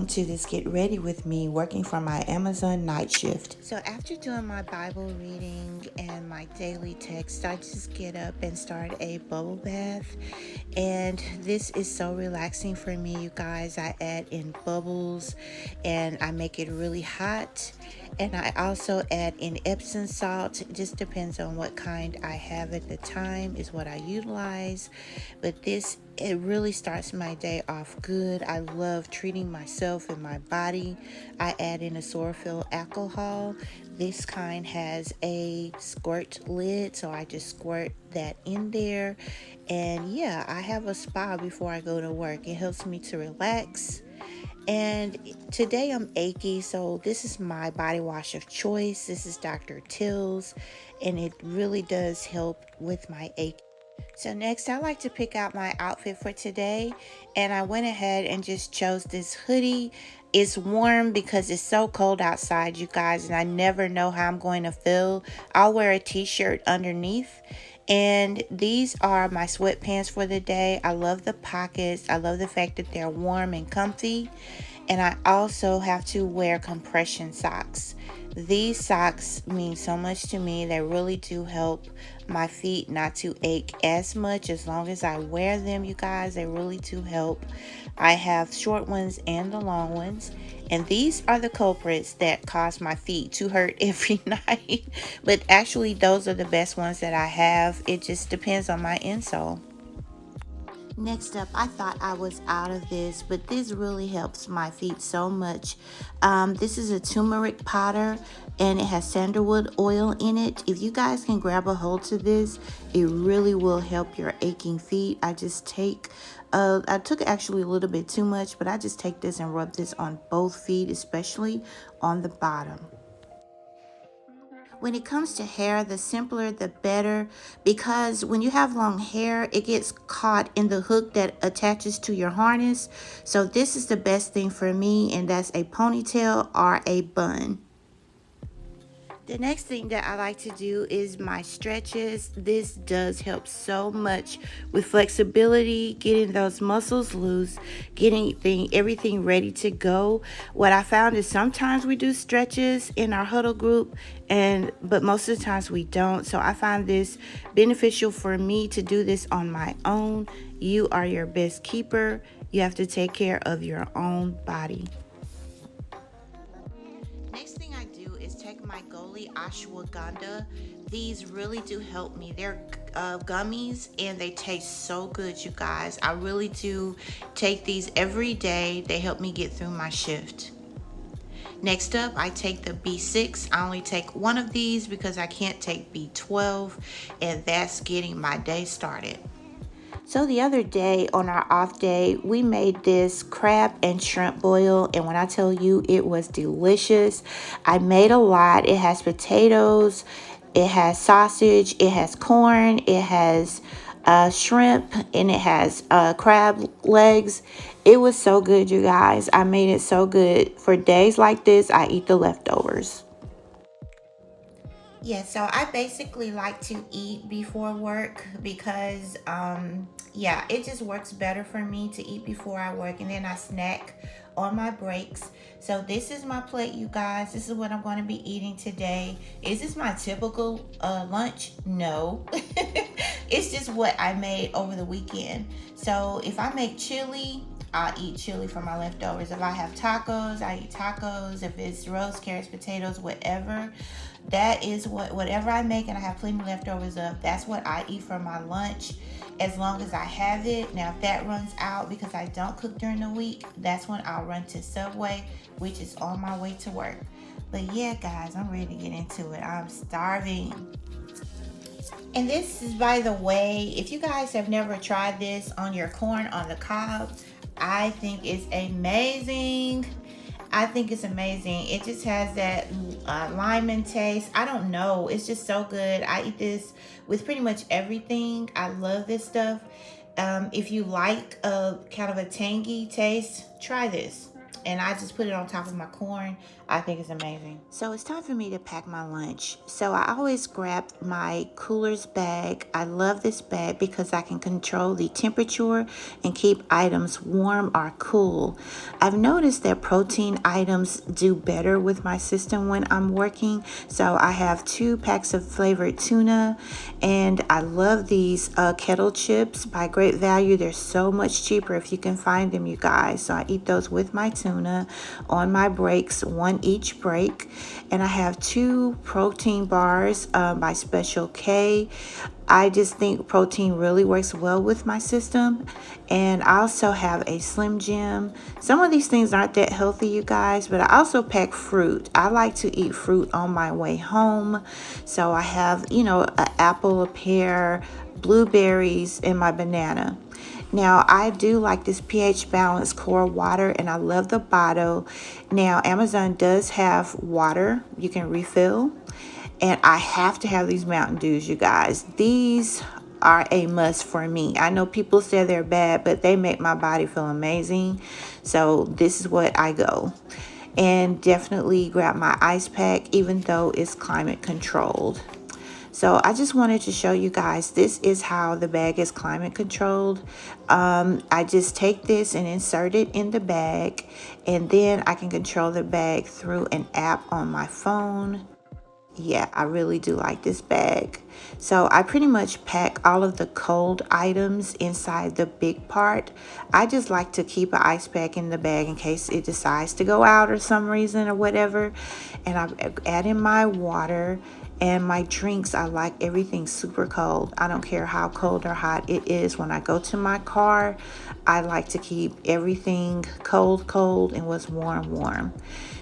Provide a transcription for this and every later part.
to this Get Ready With Me, working from my Amazon night shift. So after doing my Bible reading and my daily text, I just get up and start a bubble bath. And this is so relaxing for me, you guys. I add in bubbles and I make it really hot. And I also add in Epsom salt. It just depends on what kind I have at the time is what I utilize. But it really starts my day off good. I love treating myself and my body. I add in a Sorrel alcohol. This kind has a squirt lid, so I just squirt that in there. And yeah, I have a spa before I go to work. It helps me to relax. And today I'm achy, so this is my body wash of choice. This is Dr. Till's, and it really does help with my ache. So next, I like to pick out my outfit for today, and I went ahead and just chose this hoodie. It's warm because it's so cold outside, you guys, and I never know how I'm going to feel. I'll wear a t-shirt underneath. And these are my sweatpants for the day. I love the pockets. I love the fact that they're warm and comfy. And I also have to wear compression socks. These socks mean so much to me. They really do help my feet not to ache as much as long as I wear them, you guys. They really do help. I have short ones and the long ones. And these are the culprits that cause my feet to hurt every night. But actually, those are the best ones that I have. It just depends on my insole. Next up, I thought I was out of this, but this really helps my feet so much. This is a turmeric powder, and it has sandalwood oil in it. If you guys can grab a hold to this, it really will help your aching feet. I took actually a little bit too much, but I just take this and rub this on both feet, especially on the bottom. When it comes to hair, the simpler the better, because when you have long hair, it gets caught in the hook that attaches to your harness. So this is the best thing for me, and that's a ponytail or a bun. The next thing that I like to do is my stretches. This does help so much with flexibility, getting those muscles loose, getting everything ready to go. What I found is sometimes we do stretches in our huddle group, but most of the times we don't. So I find this beneficial for me to do this on my own. You are your best keeper. You have to take care of your own body. Next thing I do is take my Goli ashwagandha. These really do help me. They're gummies and they taste so good, you guys. I really do take these every day. They help me get through my shift. Next up, I take the B6. I only take one of these because I can't take B12, and that's getting my day started. So the other day on our off day, we made this crab and shrimp boil. And when I tell you it was delicious, I made a lot. It has potatoes, it has sausage, it has corn, it has shrimp, and it has crab legs. It was so good, you guys. I made it so good. For days like this, I eat the leftovers. Yeah, so I basically like to eat before work because, yeah, it just works better for me to eat before I work, and then I snack on my breaks. So this is my plate, you guys. This is what I'm going to be eating today. Is this my typical lunch? No. It's just what I made over the weekend. So if I make chili, I'll eat chili for my leftovers. If I have tacos, I eat tacos. If it's roast, carrots, potatoes, whatever, that is whatever I make and I have plenty leftovers of, that's what I eat for my lunch as long as I have it. Now if that runs out because I don't cook during the week, that's when I'll run to Subway, which is on my way to work. But yeah, guys, I'm ready to get into it. I'm starving. And this is, by the way, if you guys have never tried this on your corn on the cob, I think it's amazing. I think it's amazing. It just has that lemon taste. I don't know. It's just so good. I eat this with pretty much everything. I love this stuff. If you like a kind of a tangy taste, try this. And I just put it on top of my corn. I think it's amazing. So it's time for me to pack my lunch. So I always grab my cooler's bag. I love this bag because I can control the temperature and keep items warm or cool. I've noticed that protein items do better with my system when I'm working. So I have 2 packs of flavored tuna, and I love these kettle chips by Great Value. They're so much cheaper if you can find them, you guys. So I eat those with my tuna on my breaks, 1 each break. And I have 2 protein bars by Special K. I just think protein really works well with my system. And I also have a Slim Jim. Some of these things aren't that healthy, you guys, but I also pack fruit. I like to eat fruit on my way home. So I have, an apple, a pear, blueberries, and my banana. Now, I do like this pH Balance Core Water, and I love the bottle. Now, Amazon does have water you can refill, and I have to have these Mountain Dews, you guys. These are a must for me. I know people say they're bad, but they make my body feel amazing. So this is what I go. And definitely grab my ice pack, even though it's climate controlled. So I just wanted to show you guys, this is how the bag is climate controlled. I just take this and insert it in the bag, and then I can control the bag through an app on my phone. Yeah, I really do like this bag. So I pretty much pack all of the cold items inside the big part. I just like to keep an ice pack in the bag in case it decides to go out or some reason or whatever. And I add in my water and my drinks. I like everything super cold. I don't care how cold or hot it is. When I go to my car, I like to keep everything cold, and what's warm.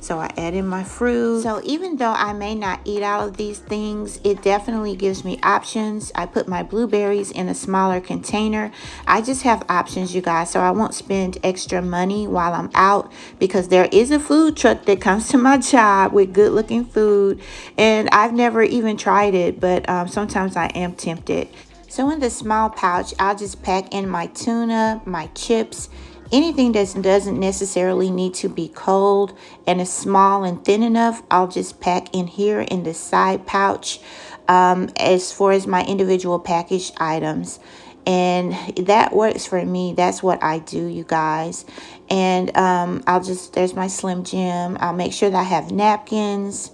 So I add in my fruit. So even though I may not eat all of these things, it definitely gives me options. I put my blueberries in a smaller container. I just have options, you guys, so I won't spend extra money while I'm out, because there is a food truck that comes to my job with good looking food, and I've never even tried it, but sometimes I am tempted. So in the small pouch, I'll just pack in my tuna, my chips, anything that doesn't necessarily need to be cold and is small and thin enough, I'll just pack in here in the side pouch as far as my individual packaged items. And that works for me. That's what I do, you guys. And there's my Slim Jim. I'll make sure that I have napkins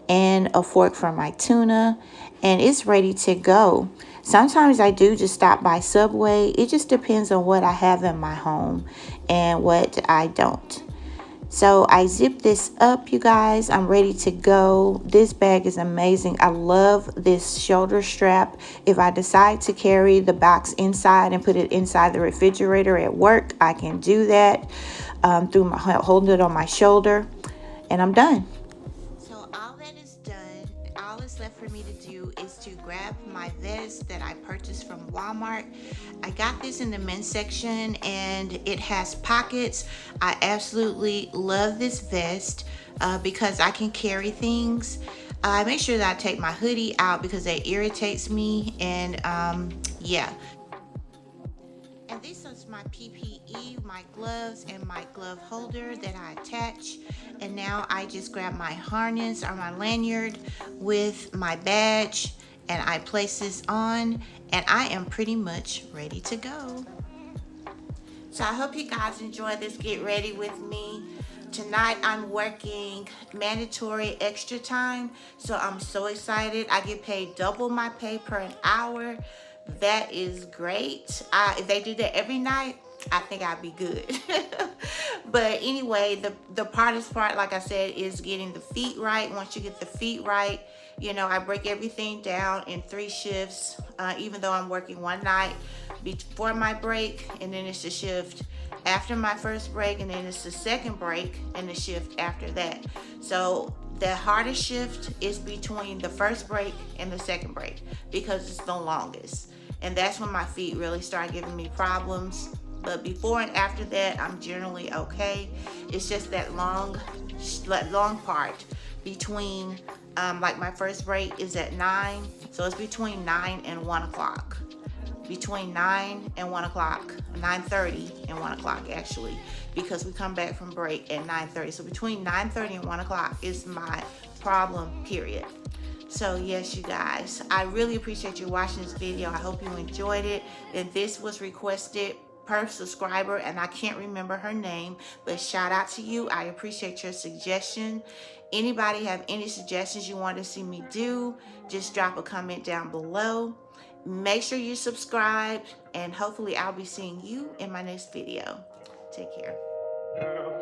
and a fork for my tuna, and it's ready to go. Sometimes I do just stop by Subway. It just depends on what I have in my home and what I don't. So I zip this up, you guys. I'm ready to go. This bag is amazing. I love this shoulder strap. If I decide to carry the box inside and put it inside the refrigerator at work, I can do that through holding it on my shoulder, and I'm done. All that's left for me to do is to grab my vest that I purchased from Walmart. I got this in the men's section, and it has pockets. I absolutely love this vest because I can carry things. I make sure that I take my hoodie out because that irritates me, and yeah. And this is my PPE, my gloves, and my glove holder that I attach. And now I just grab my harness or my lanyard with my badge, and I place this on, and I am pretty much ready to go. So I hope you guys enjoy this Get Ready with me. Tonight I'm working mandatory extra time, so I'm so excited. I get paid double my pay per an hour. That is great. If they do that every night, I think I'd be good. But anyway, the hardest part, like I said, is getting the feet right. Once you get the feet right, I break everything down in 3 shifts, even though I'm working one night before my break, and then it's the shift after my first break, and then it's the second break and the shift after that. So the hardest shift is between the first break and the second break because it's the longest. And that's when my feet really start giving me problems. But before and after that, I'm generally okay. It's just that long part between, like my first break is at 9. So it's between 9 and 1 o'clock. between 9 and 1 o'clock, 9:30 and 1 o'clock actually, because we come back from break at 9:30. So between 9:30 and 1 o'clock is my problem period. So yes, you guys, I really appreciate you watching this video. I hope you enjoyed it. And this was requested per subscriber, and I can't remember her name, but shout out to you. I appreciate your suggestion. Anybody have any suggestions you want to see me do, just drop a comment down below. Make sure you subscribe, and hopefully I'll be seeing you in my next video. Take care.